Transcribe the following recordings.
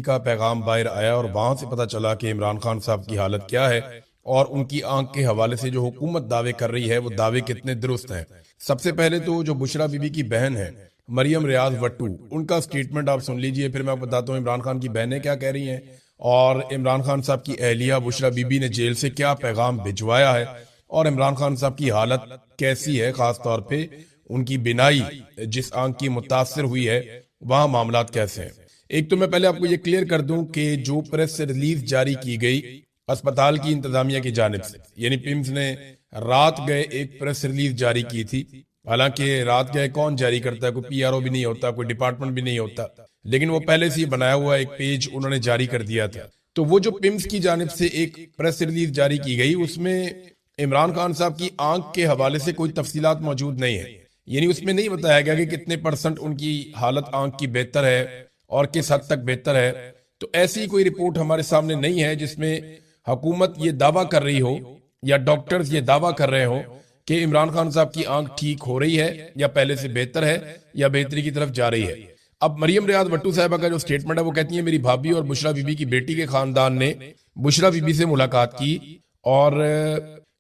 का पैगाम बाहर आया और वहां से पता चला कि इमरान खान साहब की हालत क्या है और उनकी आंख के हवाले से जो हुकूमत दावे कर रही है वो दावे कितने दुरुस्त हैं। सबसे पहले तो जो बुशरा बीबी की बहन है मरियम रियाज वट्टू, उनका स्टेटमेंट आप सुन लीजिए, फिर मैं आपको बताता हूँ इमरान खान की बहनें क्या कह रही हैं और इमरान खान साहब की अहलिया बुशरा बीबी ने जेल से क्या पैगाम भिजवाया है और इमरान खान साहब की हालत कैसी है, खास तौर पे उनकी बिनाई जिस आंख की मुतासर हुई है वहां मामलात कैसे हैं। एक तो मैं पहले आपको ये क्लियर कर दूं कि जो प्रेस रिलीज जारी की गई अस्पताल की इंतजामिया की जानिब से, यानी पिम्स ने रात गए एक प्रेस रिलीज जारी की थी। हालांकि रात गए कौन जारी करता है, कोई पीआरओ भी नहीं होता, कोई डिपार्टमेंट भी नहीं होता, लेकिन वो पहले से ही बनाया हुआ एक पेज उन्होंने जारी कर दिया था। तो वो जो पिम्स की जानिब से एक प्रेस रिलीज जारी की गई उसमें इमरान खान साहब की आंख के हवाले से कोई तफसीलात मौजूद नहीं है, यानी उसमें नहीं बताया गया कि कितने % उनकी हालत आंख की बेहतर है और किस हद तक बेहतर है। तो ऐसी कोई रिपोर्ट हमारे सामने नहीं है जिसमें हुकूमत ये दावा कर रही हो या डॉक्टर्स ये दावा कर रहे हो कि इमरान खान साहब की आंख ठीक हो रही है या पहले से बेहतर है या बेहतरी की तरफ जा रही है। अब मरियम रियाज वट्टू साहबा का जो स्टेटमेंट है वो कहती है मेरी भाभी और बुशरा बीबी की बेटी के खानदान ने बुशरा बीबी से मुलाकात की और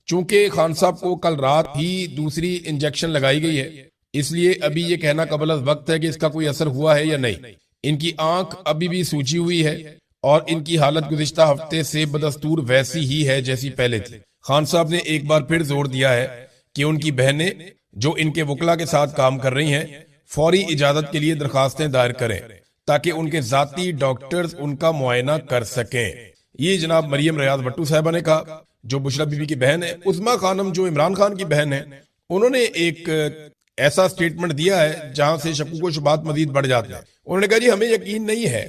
चूंकि खान साहब को कल रात ही दूसरी इंजेक्शन लगाई गई है इसलिए अभी ये कहना कबल वक्त है कि इसका कोई असर हुआ है या नहीं। इनकी आंख अभी भी सूजी हुई है और इनकी हालत गुज़िश्ता हफ्ते से बदस्तूर वैसी ही है जैसी पहले थी। खान साहब ने एक बार फिर जोर दिया है कि उनकी बहनें जो इनके वकला के साथ काम कर रही हैं फौरी इजाजत के लिए दरखास्तें दायर करें ताकि उनके जाती डॉक्टर्स उनका मुआयना कर सकें। ये जनाब मरियम रियाज वट्टू साहबा ने कहा। जो बुशरा बीबी की बहन है उस्मा खानम जो इमरान खान की बहन है उन्होंने एक ऐसा स्टेटमेंट दिया है जहां से शक्कू को शुबात मजीद बढ़ जाते हैं। उन्होंने कहा जी हमें यकीन नहीं है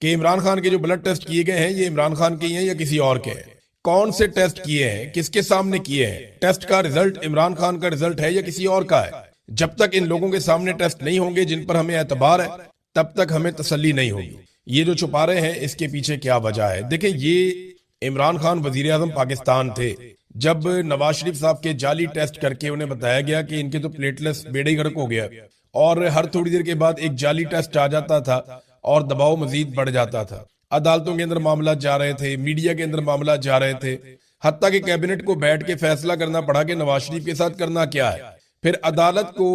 कि इमरान खान के जो ब्लड टेस्ट किए गए हैं ये इमरान खान के हैं या किसी और के हैं। कौन से टेस्ट किए हैं, किसके सामने किए हैं, टेस्ट का रिजल्ट इमरान खान का रिजल्ट है या किसी और का है। जब तक इन लोगों के सामने टेस्ट नहीं होंगे जिन पर हमें एतबार है तब तक हमें तसल्ली नहीं होगी। ये जो छुपा रहे हैं इसके पीछे क्या वजह है। देखें, ये इमरान खान वजीर आजम पाकिस्तान थे जब नवाज शरीफ साहब के जाली टेस्ट करके उन्हें बताया गया कि इनके तो प्लेटलेट्स बेड़े गर्क हो गया और हर थोड़ी देर के बाद एक जाली टेस्ट आ जाता था और दबाव मजीद बढ़ जाता था। अदालतों के अंदर मामला जा रहे थे, मीडिया के अंदर मामला जा रहे थे, हत्ता कि कैबिनेट को बैठ के फैसला करना पड़ा कि नवाज शरीफ के साथ करना क्या है। फिर अदालत को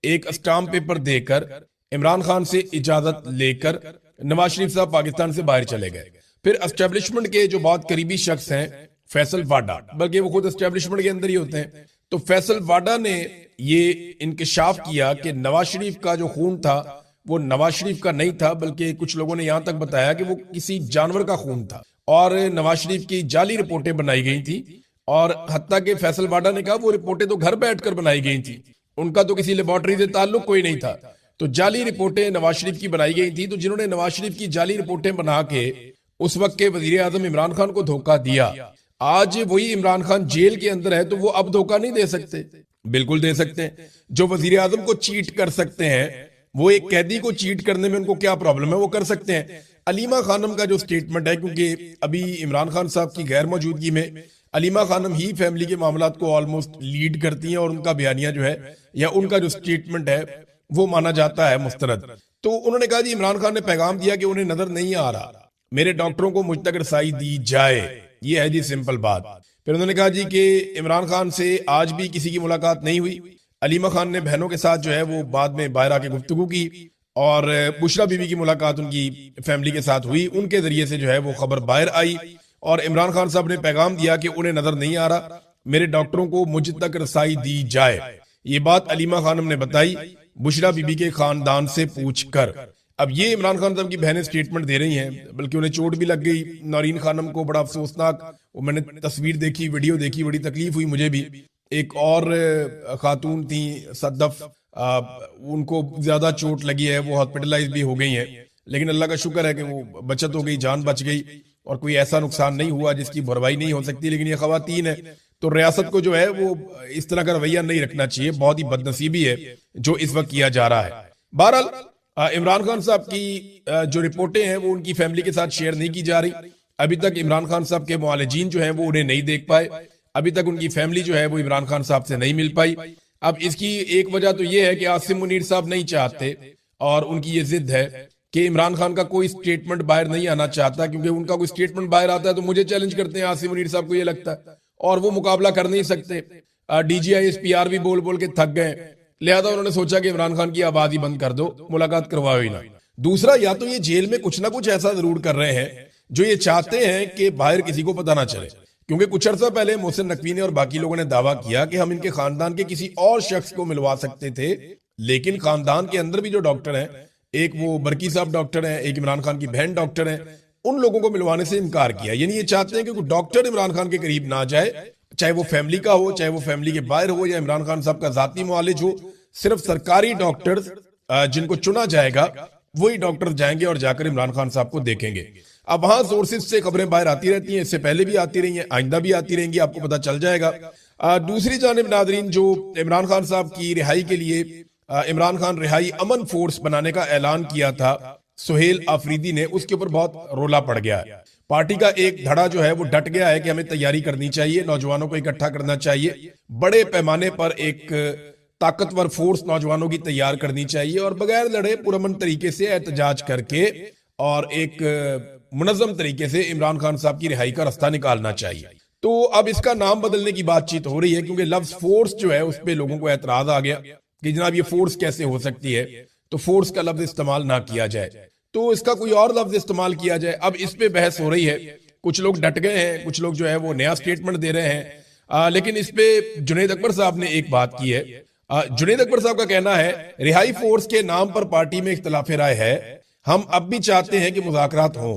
एक स्टाम्प पेपर देकर इमरान खान से इजाजत लेकर नवाज शरीफ साहब पाकिस्तान से बाहर चले गए। फिर एस्टेब्लिशमेंट के जो बहुत करीबी शख्स हैं फैसल वाडा, बल्कि वो खुद एस्टेब्लिशमेंट के अंदर ही होते हैं, तो फैसल वाडा ने ये इंकशाफ किया कि नवाज शरीफ का जो खून था वो नवाज शरीफ का नहीं था, बल्कि कुछ लोगों ने यहां तक बताया कि वो किसी जानवर का खून था और नवाज शरीफ की जाली रिपोर्टें बनाई गई थी। और हत्ता के फैसल वाडा ने कहा वो रिपोर्टें तो घर बैठकर बनाई गई थी, उनका तो किसी लेबोरेटरी से ताल्लुक कोई नहीं था, तो जाली रिपोर्टें नवाज शरीफ की बनाई गई थी। तो जिन्होंने नवाज शरीफ की जाली रिपोर्टें बना के उस वक्त के वजीर आजम इमरान खान को धोखा दिया, आज वही इमरान खान जेल के अंदर है तो वो अब धोखा नहीं दे सकते? बिल्कुल दे सकते हैं। जो वजीर आजम को चीट कर सकते हैं वो एक कैदी को चीट करने में उनको क्या प्रॉब्लम है, वो कर सकते हैं। अलीमा खानम का जो स्टेटमेंट है, क्योंकि अभी इमरान खान साहब की गैर मौजूदगी में अलीमा खानम ही फैमिली के मामलात को ऑलमोस्ट लीड करती हैं और उनका बयानिया जो है या उनका जो स्टेटमेंट है वो माना जाता है मुस्तरद। तो उन्होंने कहा जी इमरान खान ने पैगाम दिया कि उन्हें नजर नहीं आ रहा, मेरे डॉक्टरों को मुझ तक रसाई दी जाए, ये है जी सिंपल बात। फिर उन्होंने कहा जी कि इमरान खान से आज भी किसी की मुलाकात नहीं हुई। अलीमा खान ने बहनों के साथ जो है वो बाद में बाहर आके गुफ्तगू की और बुशरा बीबी की मुलाकात उनकी फैमिली के साथ हुई, उनके जरिए से जो है वो खबर बाहर आई और इमरान खान साहब ने पैगाम दिया कि उन्हें नजर नहीं आ रहा, मेरे डॉक्टरों को मुझ तक रसाई दी जाए। ये बात अलीमा खानम ने बताई बुशरा बीबी के खानदान से पूछकर। अब ये इमरान खान साहब की बहनें स्टेटमेंट दे रही हैं, बल्कि उन्हें चोट भी लग गई। नौरीन खानम को बड़ा अफसोसनाक, मैंने तस्वीर देखी, वीडियो देखी, बड़ी तकलीफ हुई मुझे भी। एक और खातून थी सद्दफ, उनको ज्यादा चोट लगी है, वो हॉस्पिटलाइज भी हो गई हैं, लेकिन अल्लाह का शुक्र है कि वो बचत हो गई, जान बच गई और कोई ऐसा नुकसान नहीं हुआ जिसकी भरवाई नहीं हो सकती। लेकिन ये खवातीन है तो रियासत को जो है वो इस तरह का रवैया नहीं रखना चाहिए, बहुत ही बदनसीबी है जो इस वक्त किया जा रहा है। बहरहाल इमरान खान साहब की जो रिपोर्टें हैं वो उनकी फैमिली के साथ शेयर नहीं की जा रही। अभी तक इमरान खान साहब के मुआलिजीन जो हैं वो उन्हें नहीं देख पाए, अभी तक उनकी फैमिली जो है वो इमरान खान साहब से नहीं मिल पाई। अब इसकी एक वजह तो ये है कि आसिम मुनीर साहब नहीं चाहते और उनकी ये जिद है कि इमरान खान का कोई स्टेटमेंट बाहर नहीं आना चाहता, क्योंकि उनका कोई स्टेटमेंट बाहर आता है तो मुझे चैलेंज करते हैं आसिम मुनीर साहब को, ये लगता है, और वो मुकाबला कर नहीं सकते। डीजीआई एसपीआर भी बोल बोल के थक गए, लिहाजा उन्होंने सोचा कि इमरान खान की आवाज ही बंद कर दो, मुलाकात करवाओ ही ना। दूसरा, या तो ये जेल में कुछ ना कुछ ऐसा जरूर कर रहे हैं जो ये चाहते हैं कि बाहर किसी को पता ना चले, क्योंकि कुछ अर्सा पहले मोहसिन नकवी ने और बाकी लोगों ने दावा किया कि हम इनके खानदान के किसी और शख्स को मिलवा सकते थे, लेकिन खानदान के अंदर भी जो डॉक्टर हैं, एक वो बरकी साहब डॉक्टर हैं, एक इमरान खान की बहन डॉक्टर हैं, उन लोगों को मिलवाने से इनकार किया। यानी ये चाहते हैं कि कोई डॉक्टर इमरान खान के करीब ना जाए, चाहे वो फैमिली का हो, चाहे वो फैमिली के बाहर हो, या इमरान खान साहब का जाती मुआलिज हो। सिर्फ सरकारी डॉक्टर जिनको चुना जाएगा वही डॉक्टर जाएंगे और जाकर इमरान खान साहब को देखेंगे। अब वहां सोर्सेज से खबरें बाहर आती रहती हैं, इससे पहले भी आती रही हैं, आइंदा भी आती रहेंगी, आपको पता चल जाएगा। दूसरी जानिब नादरीन, जो इमरान खान साहब की रिहाई के लिए इमरान खान रिहाई अमन फोर्स बनाने का ऐलान किया था सुहेल आफरीदी ने, उसके ऊपर बहुत रोला पड़ गया है। पार्टी का एक धड़ा जो है वो डट गया है कि हमें तैयारी करनी चाहिए, नौजवानों को इकट्ठा करना चाहिए, बड़े पैमाने पर एक ताकतवर फोर्स नौजवानों की तैयार करनी चाहिए और बगैर लड़े पुरअमन तरीके से एहतजाज करके और एक मुनज़्ज़म तरीके से इमरान खान साहब की रिहाई का रास्ता निकालना चाहिए। तो अब इसका नाम बदलने की बातचीत हो रही है, क्योंकि लफ्ज फोर्स जो है उस पर लोगों को एतराज आ गया कि जनाब ये फोर्स कैसे हो सकती है, तो फोर्स का लफ्ज इस्तेमाल ना किया जाए, तो इसका कोई और लफ्ज इस्तेमाल किया जाए। अब इस पे बहस हो रही है, कुछ लोग डट गए हैं, कुछ लोग जो है वो नया स्टेटमेंट दे रहे हैं। लेकिन इस पे जुनैद अकबर साहब ने एक बात की है। जुनैद अकबर साहब का कहना है, रिहाई फोर्स के नाम पर पार्टी में इख्तिलाफ राय है, हम अब भी चाहते हैं कि मुज़ाकरात हों,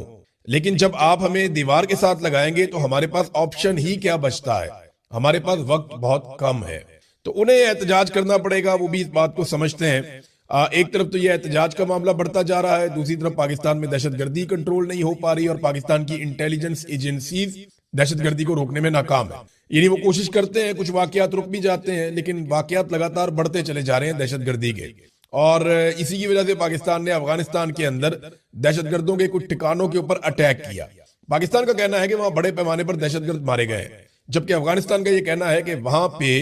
लेकिन जब आप हमें दीवार के साथ लगाएंगे तो हमारे पास ऑप्शन ही क्या बचता है, हमारे पास वक्त बहुत कम है। तो उन्हें एहतजाज करना पड़ेगा, वो भी इस बात को समझते हैं। एक तरफ तो यह एहतजाज का मामला बढ़ता जा रहा है, दूसरी तरफ पाकिस्तान में दहशतगर्दी कंट्रोल नहीं हो पा रही और पाकिस्तान की इंटेलिजेंस एजेंसीज दहशतगर्दी को रोकने में नाकाम है। यानी वो कोशिश करते हैं, कुछ वाकयात रुक भी जाते हैं, लेकिन वाकयात लगातार बढ़ते चले जा रहे हैं दहशतगर्दी के, और इसी की वजह से पाकिस्तान ने अफगानिस्तान के अंदर दहशतगर्दों के कुछ ठिकानों के ऊपर अटैक किया। पाकिस्तान का कहना है कि वहां बड़े पैमाने पर दहशतगर्द मारे गए, जबकि अफगानिस्तान का यह कहना है कि वहां पे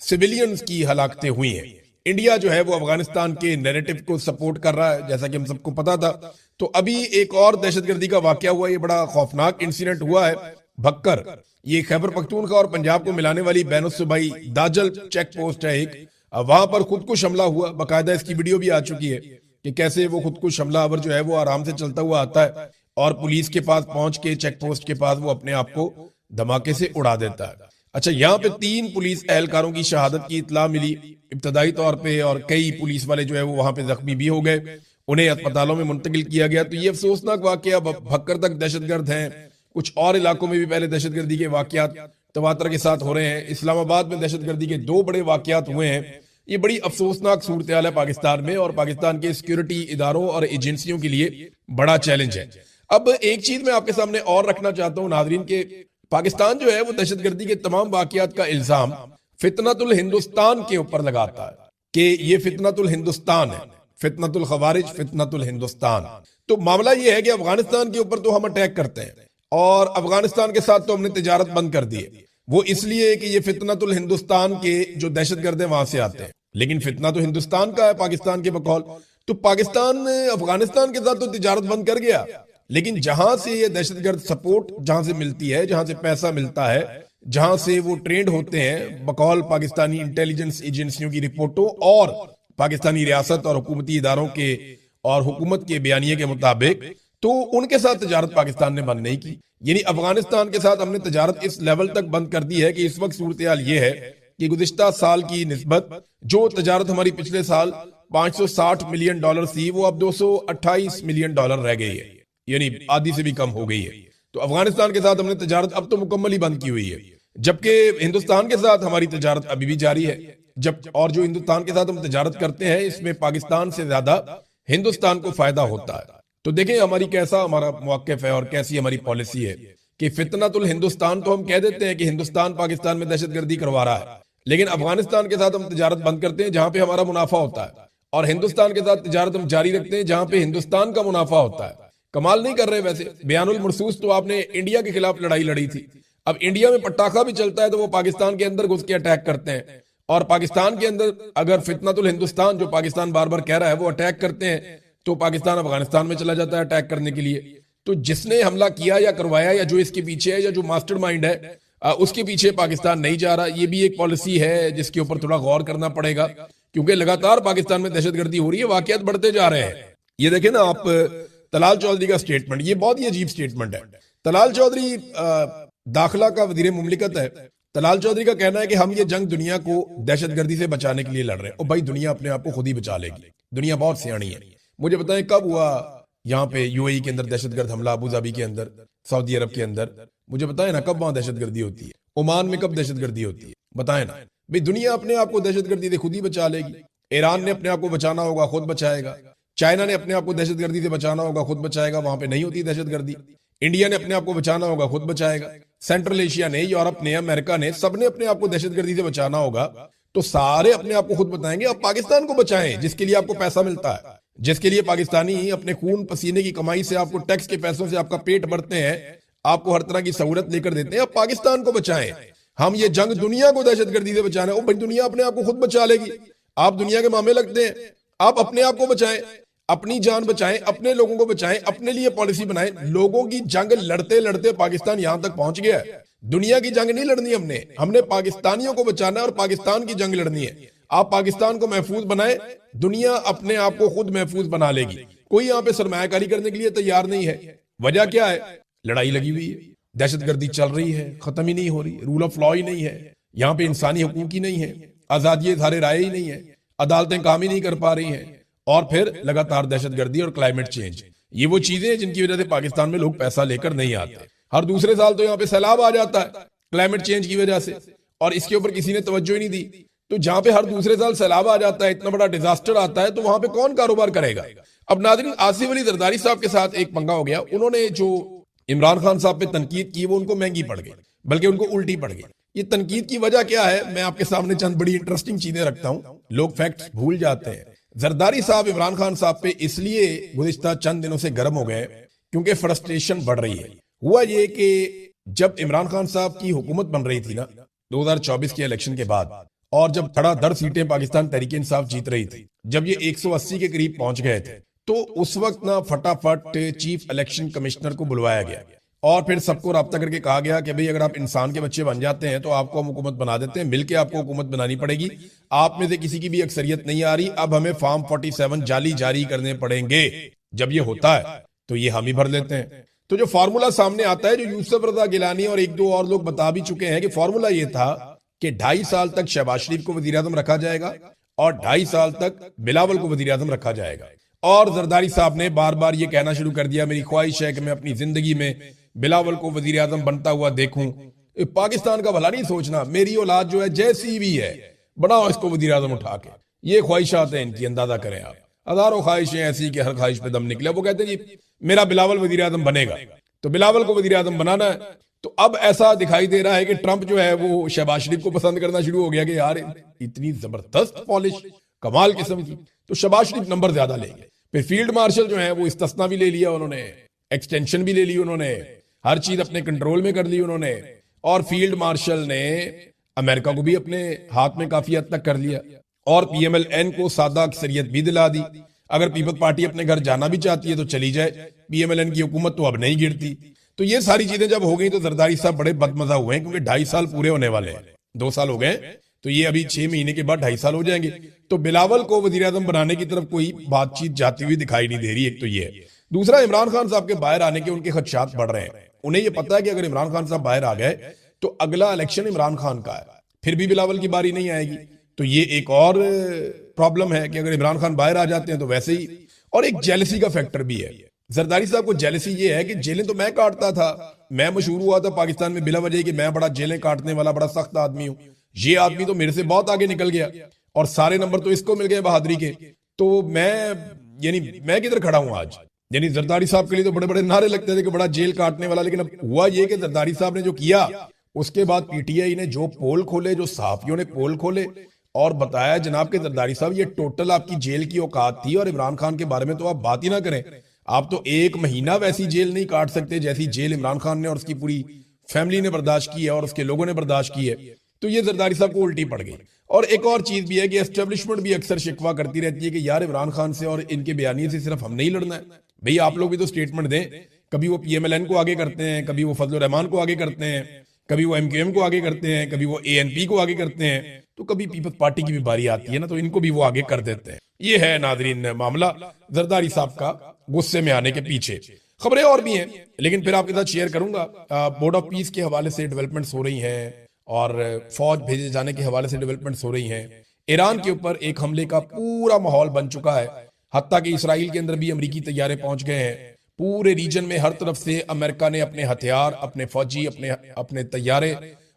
सिविलियंस की हलाकतें हुई हैं। इंडिया जो है वो अफगानिस्तान के नैरेटिव को सपोर्ट कर रहा है, जैसा कि हम सबको पता था। तो अभी एक और दहशतगर्दी का वाकया हुआ, ये बड़ा खौफनाक इंसिडेंट हुआ है भक्कर, ये खैबर पख्तूनख्वा और पंजाब को मिलाने वाली बैन सूबाई दाजल चेक पोस्ट है एक, वहां पर खुदकुश हमला हुआ। बाकायदा इसकी वीडियो भी आ चुकी है कि कैसे वो खुदकुश हमलावर जो है वो आराम से चलता हुआ आता है और पुलिस के पास पहुंच के चेक पोस्ट के पास वो अपने आप को धमाके से उड़ा देता है। अच्छा, यहाँ पे 3 पुलिस एहलकारों की शहादत की इत्तला मिली इब्तदाई तौर पे, और कई पुलिस वाले जो है वो वहां पे जख्मी भी हो गए, उन्हें अस्पतालों में मुंतकिल किया गया। तो ये अफसोसनाक वाकया, भक्कर तक दहशतगर्द हैं, कुछ और इलाकों में भी पहले दहशतगर्दी के वाकयात तवातर के साथ हो रहे हैं। इस्लामाबाद में दहशतगर्दी के 2 बड़े वाकयात हुए हैं। ये बड़ी अफसोसनाक सूरत हाल है पाकिस्तान में, और पाकिस्तान के सिक्योरिटी इदारों और एजेंसियों के लिए बड़ा चैलेंज है। अब एक चीज मैं आपके सामने और रखना चाहता हूं नाजरीन, के पाकिस्तान जो है वो दहशतगर्दी के तमाम वाकयात का इल्जाम फितनतुल हिंदुस्तान के ऊपर लगाता है कि ये फितनतुल हिंदुस्तान है, फितनतुल खवारिज, फितनतुल हिंदुस्तान। तो मामला ये है कि अफगानिस्तान के ऊपर तो हम अटैक करते हैं, और अफगानिस्तान के साथ तो हमने तिजारत बंद कर दी है, वो इसलिए कि ये फितनतुल हिंदुस्तान के जो दहशतगर्द हैं वहां से आते हैं, लेकिन फितना तो हिंदुस्तान का है पाकिस्तान के बकौल। तो पाकिस्तान अफगानिस्तान के साथ तो तिजारत बंद कर गया, लेकिन जहां से ये दहशतगर्द सपोर्ट जहां से मिलती है, जहां से पैसा मिलता है, जहां से वो ट्रेंड होते हैं बकौल पाकिस्तानी इंटेलिजेंस एजेंसियों की रिपोर्टों और पाकिस्तानी रियासत और हुकूमती इदारों के और हुकूमत के बयानिए के मुताबिक, तो उनके साथ तिजारत पाकिस्तान ने बंद नहीं की। यानी अफगानिस्तान के साथ हमने तिजारत इस लेवल तक बंद कर दी है कि इस वक्त सूरत हाल ये है कि गुज़िश्ता साल की निस्बत जो तिजारत हमारी पिछले साल $560 मिलियन थी, वो अब $228 मिलियन रह गई है, यानी आधी से भी कम हो गई है। तो अफगानिस्तान के साथ हमने तिजारत अब तो मुकम्मल ही बंद की हुई है, जबकि हिंदुस्तान के साथ हमारी तिजारत अभी भी जारी है। और जो हिंदुस्तान के साथ हम तिजारत करते हैं, इसमें पाकिस्तान से ज्यादा हिंदुस्तान को फायदा होता है। तो देखें हमारी कैसा हमारा मौक़िफ़ है और कैसी हमारी पॉलिसी है कि फितनतुल हिंदुस्तान तो हम कह देते हैं कि हिंदुस्तान पाकिस्तान में दहशतगर्दी करवा रहा है, लेकिन अफगानिस्तान के साथ हम तिजारत बंद करते हैं जहां पे हमारा मुनाफा होता है, और हिंदुस्तान के साथ तिजारत हम जारी रखते हैं जहां पे हिंदुस्तान का मुनाफा होता है। कमाल नहीं कर रहे वैसे। बयानुल मरसूस तो आपने इंडिया के खिलाफ लड़ाई लड़ी थी, अब इंडिया में पटाखा भी चलता है तो वो पाकिस्तान के अंदर घुस के अटैक करते हैं, और पाकिस्तान के अंदर अगर फितनतुल हिंदुस्तान जो पाकिस्तान बार बार कह रहा है वो अटैक करते हैं, तो पाकिस्तान अफगानिस्तान में चला जाता है अटैक करने के लिए। तो जिसने हमला किया या करवाया या जो इसके पीछे है या जो मास्टरमाइंड है उसके पीछे पाकिस्तान नहीं जा रहा। ये भी एक पॉलिसी है जिसके ऊपर थोड़ा गौर करना पड़ेगा, क्योंकि लगातार पाकिस्तान में दहशतगर्दी हो रही है, वाकयात बढ़ते जा रहे हैं। ये देखें ना आप, तलाल चौधरी का स्टेटमेंट, ये बहुत ही अजीब स्टेटमेंट है। तलाल चौधरी दाखिला का वजीर मुमलिकत है। तलाल चौधरी का कहना है कि हम ये जंग दुनिया को दहशतगर्दी से बचाने के लिए लड़ रहे हैं। और भाई दुनिया अपने आप को खुद ही बचा लेगी, दुनिया बहुत सियाणी है। मुझे बताएं कब हुआ यहाँ पे यूएई के अंदर दहशतगर्द हमला, अबू धाबी के अंदर, सऊदी अरब के अंदर, मुझे बताएं ना कब वहां दहशतगर्दी होती है। ओमान में कब दहशतगर्दी होती है, बताएं ना। भाई दुनिया अपने आप को दहशतगर्दी से खुद ही बचा लेगी। ईरान ने अपने आप को बचाना होगा, खुद बचाएगा। चाइना ने अपने आप को दहशतगर्दी से बचाना होगा, खुद बचाएगा, वहां पे नहीं होती दहशतगर्दी। इंडिया ने अपने आप को बचाना होगा, खुद बचाएगा। सेंट्रल एशिया ने, यूरोप ने, अमेरिका ने, सबने अपने आप को दहशतगर्दी से बचाना होगा, तो सारे अपने आप को खुद बताएंगे। आप पाकिस्तान को बचाएं जिसके लिए आपको पैसा मिलता है, जिसके लिए पाकिस्तानी अपने खून पसीने की कमाई से, आपको टैक्स के पैसों से आपका पेट भरते हैं, आपको हर तरह की सहूलत लेकर देते हैं। आप पाकिस्तान को बचाएं। हम ये जंग दुनिया को दहशतगर्दी से बचाना है। भाई दुनिया अपने आप को खुद बचा लेगी। आप दुनिया के मामे लगते हैं। आप अपने आप को बचाएं, अपनी जान बचाएं, अपने लोगों को बचाएं, अपने लिए पॉलिसी बनाएं। लोगों की जंग लड़ते लड़ते पाकिस्तान यहां तक पहुंच गया है। दुनिया की जंग नहीं लड़नी हमने पाकिस्तानियों को बचाना है और पाकिस्तान की जंग लड़नी है। आप पाकिस्तान को महफूज बनाएं, दुनिया अपने आप को खुद महफूज बना लेगी। कोई यहाँ पे सरमायाकारी करने के लिए तैयार नहीं है। वजह क्या है? लड़ाई लगी हुई है, दहशतगर्दी चल रही है, खत्म ही नहीं हो रही, रूल ऑफ लॉ ही नहीं है, यहाँ पे इंसानी हकूक ही नहीं है, आजादी धारे राय ही नहीं है, अदालतें काम ही नहीं कर पा रही हैं, और फिर लगातार दहशतगर्दी और क्लाइमेट चेंज। ये वो चीजें हैं जिनकी वजह से पाकिस्तान में लोग पैसा लेकर नहीं आते। हर दूसरे साल तो यहाँ पे सैलाब आ जाता है क्लाइमेट चेंज की वजह से, और इसके ऊपर किसी ने तवज्जो ही नहीं दी। तो जहां पे हर दूसरे साल सैलाब आ जाता है, इतना बड़ा डिजास्टर आता है, तो वहां पे कौन कारोबार करेगा? अब नाज़रीन, आसिफ अली जरदारी साहब के साथ एक पंगा हो गया। उन्होंने जो इमरान खान साहब पे तनकीद की वो उनको महंगी पड़ गई, बल्कि उनको उल्टी पड़ गई। ये तनकीद की वजह क्या है? मैं आपके सामने चंद बड़ी इंटरेस्टिंग चीजें रखता हूं, लोग फैक्ट्स भूल जाते हैं। जरदारी साहब इमरान खान साहब पे इसलिए गुज़िश्ता चंद दिनों से गर्म हो गए क्योंकि फ्रस्ट्रेशन बढ़ रही है। हुआ ये कि जब इमरान खान साहब की हुकूमत बन रही थी ना 2024 के इलेक्शन के बाद, और जब धड़ाधड़ सीटें पाकिस्तान तहरीक इंसाफ जीत रही थी, जब ये 180 के करीब पहुंच गए थे, तो उस वक्त ना फटाफट चीफ इलेक्शन कमिश्नर को बुलवाया गया और फिर सबको राब्ता करके कहा गया कि भाई अगर आप इंसान के बच्चे बन जाते हैं तो आपको हम हुकूमत बना देते हैं, मिलके आपको हुकूमत बनानी पड़ेगी। आप में से किसी की भी अक्सरियत नहीं आ रही, अब हमें फॉर्म 47 जाली जारी करने पड़ेंगे। जब ये होता है तो ये हम ही भर लेते हैं। तो जो फॉर्मूला सामने आता है, जो यूसुफ रजा गिलानी और एक दो और लोग बता भी चुके हैं कि फॉर्मूला ये था कि 2.5 साल तक शहबाज शरीफ को वजीर आजम रखा जाएगा और 2.5 साल तक बिलावल को वजीर आजम रखा जाएगा। और जरदारी साहब ने बार बार ये कहना शुरू कर दिया, मेरी ख्वाहिश है कि मैं अपनी जिंदगी में बिलावल को वजीर आजम बनता हुआ देखूं। पाकिस्तान का भला नहीं सोचना, मेरी औलाद जो है जैसी भी है, बनाओ इसको वजीर आजम उठा के। ये ख्वाहिशात हैं इनकी, अंदाजा करें आप। हजारों ख्वाहिशें ऐसी कि हर ख्वाहिश पे दम निकले। वो कहते हैं जी मेरा बिलावल वजीर आजम बनेगा, तो बिलावल को वजीर आजम बनाना है। तो अब ऐसा दिखाई दे रहा है कि ट्रंप जो है वो शहबाज शरीफ को पसंद करना शुरू हो गया कि यार इतनी जबरदस्त पॉलिश, कमाल किस्म की, तो शहबाज शरीफ नंबर ज्यादा लेंगे। फिर फील्ड मार्शल जो है वो इस्तिस्ना भी ले लिया उन्होंने, एक्सटेंशन भी ले ली उन्होंने, हर चीज अपने कंट्रोल में कर ली उन्होंने। और फील्ड मार्शल ने अमेरिका को भी अपने हाथ में काफी हद तक कर लिया और पीएमएलएन को सादा अक्सरियत भी दिला दी। अगर पीपल्स पार्टी अपने घर जाना भी चाहती है तो चली जाए, पीएमएलएन की हुकूमत तो अब नहीं गिरती। तो ये सारी चीजें जब हो गई तो जरदारी साहब बड़े बदमजा हुए हैं, क्योंकि 2.5 साल पूरे होने वाले हैं। 2 साल हो गए तो ये अभी 6 महीने के बाद 2.5 साल हो जाएंगे। तो बिलावल को वजीर आजम बनाने की तरफ कोई बातचीत जाती हुई दिखाई नहीं दे रही। एक तो ये है। दूसरा, इमरान खान साहब के बाहर आने के उनके खदशात बढ़ रहे हैं। उन्हें ये पता है कि अगर इमरान खान साहब बाहर आ गए तो अगला इलेक्शन इमरान खान का है, फिर भी बिलावल की बारी नहीं आएगी। तो ये एक और प्रॉब्लम है कि अगर इमरान खान बाहर आ जाते हैं तो वैसे ही। और एक जेलसी का फैक्टर भी है। जरदारी साहब को जेलसी ये है कि जेलें तो मैं काटता था, मैं मशहूर हुआ था पाकिस्तान में बिला वजह कि मैं बड़ा जेलें काटने वाला बड़ा सख्त आदमी हूं। ये आदमी तो मेरे से बहुत आगे निकल गया और सारे नंबर तो इसको मिल गए बहादुरी के। तो मैं किधर खड़ा हूं आज? यानी जरदारी साहब के लिए तो बड़े बड़े नारे लगते थे कि बड़ा जेल काटने वाला, लेकिन अब हुआ ये कि जरदारी साहब ने जो किया, उसके बाद पीटीआई ने जो पोल खोले, जो सहाफियों ने पोल खोले और बताया जनाब के जरदारी साहब ये टोटल आपकी जेल की औकात थी और इमरान खान के बारे में तो आप बात ही ना करें। आप तो 1 महीना वैसी जेल नहीं काट सकते जैसी जेल इमरान खान ने और उसकी पूरी फैमिली ने बर्दाश्त की है और उसके लोगों ने बर्दाश्त की है। तो ये जरदारी साहब को उल्टी पड़ गई। और एक और चीज भी है कि एस्टेब्लिशमेंट भी अक्सर शिकवा करती रहती है कि यार इमरान खान से और इनके बयानिए से सिर्फ हमने ही लड़ना है। भाई आप लोग भी तो स्टेटमेंट दें। कभी वो पीएमएलएन को आगे करते हैं, कभी वो फजलुर रहमान को आगे करते हैं, कभी वो एमक्यूएम को आगे करते हैं, कभी वो एएनपी को आगे करते हैं, तो कभी पीपल्स पार्टी की भी बारी आती है ना, तो इनको भी वो आगे कर देते हैं। ये है नादरीन मामला जरदारी साहब का गुस्से में आने के पीछे। खबरें और भी हैं, लेकिन फिर आपके साथ शेयर करूंगा। बोर्ड ऑफ पीस के हवाले से डेवलपमेंट्स हो रही हैं और फौज भेजे जाने के हवाले से डेवलपमेंट्स हो रही हैं। ईरान के ऊपर एक हमले का पूरा माहौल बन चुका है, हत्ता कि इसराइल के अंदर भी अमरीकी तैयारे पहुंच गए हैं। पूरे रीजन में हर तरफ से अमेरिका ने अपने हथियार, अपने फौजी, अपने तैयारे,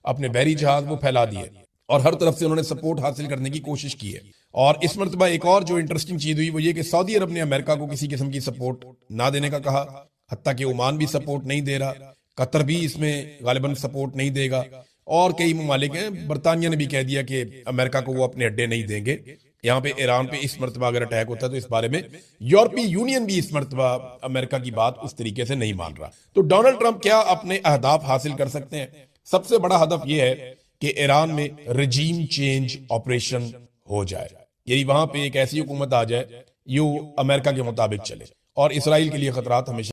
अपने बहरी जहाज वो फैला दिए और हर तरफ से उन्होंने सपोर्ट हासिल करने की कोशिश की है। और इस मरतबा एक और जो इंटरेस्टिंग चीज हुई वो ये कि सऊदी अरब ने अमेरिका को किसी किस्म की सपोर्ट ना देने का कहा, हत्ता कि ओमान भी सपोर्ट नहीं दे रहा, कतर भी इसमें गालिबन सपोर्ट नहीं देगा और कई ममालिक हैं। बरतानिया ने भी कह दिया कि अमेरिका को वो अपने अड्डे नहीं देंगे। यहाँ पे ईरान पे इस मरतबा अगर अटैक होता है तो इस बारे में यूरोपीय यूनियन भी इस मरतबा अमेरिका की बात उस तरीके से नहीं मान रहा। तो डोनाल्ड ट्रंप क्या अपने अहदाफ हासिल कर सकते हैं? सबसे बड़ा हदफ यह है कि ईरान में रजीम चेंज ऑपरेशन हो जाए, यानी वहां पे एक ऐसी हुकूमत आ जाए जो अमेरिका के मुताबिक चले। और इसराइल के लिए खतरात हमेशा